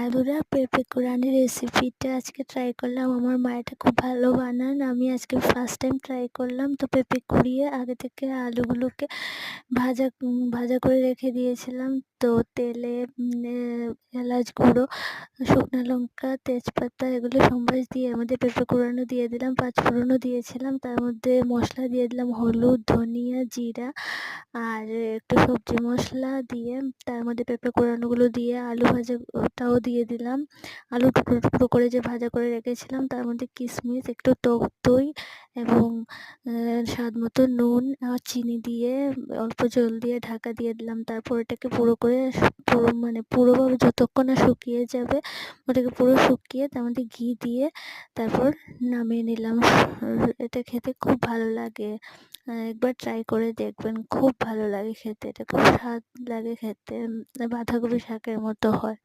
আলুরা পেঁপে কোরানি রেসিপিটা আজকে ট্রাই করলাম। আমার মা এটা খুব ভালো বানান। আমি আজকে ফার্স্ট টাইম ট্রাই করলাম। তো পেঁপে কুড়িয়ে আগে থেকে আলুগুলোকে ভাজা করে রেখে দিয়েছিলাম। তো তেলে এলাচ গুঁড়ো, শুকনো লঙ্কা, তেজপাতা এগুলো সম্বাস দিয়ে এর মধ্যে পেঁপে কুড়ানো দিয়ে দিলাম, পাঁচফোড়নও দিয়েছিলাম। তার মধ্যে মশলা দিয়ে দিলাম হলুদ, ধনিয়া, জিরা আর একটু সবজি মশলা দিয়ে তার মধ্যে পেঁপে কুড়ানোগুলো দিয়ে আলু ভাজাটাও দিয়ে দিলাম। আলু টুকরো টুকরো করে যে ভাজা করে রেখেছিলাম তার মধ্যে কিশমিশ, একটু টক দই এবং স্বাদ মতো নুন আর চিনি দিয়ে অল্প জল দিয়ে ঢাকা দিয়ে দিলাম। তারপর এটাকে পুরোভাবে যতক্ষণ না শুকিয়ে যাবে ওটাকে পুরো শুকিয়ে তার মধ্যে ঘি দিয়ে তারপর নামিয়ে নিলাম। এটা খেতে খুব ভালো লাগে। একবার ট্রাই করে দেখবেন, খুব ভালো লাগে খেতে। এটা খুব স্বাদ লাগে খেতে। বাঁধাকপি শাকের মতো হয়।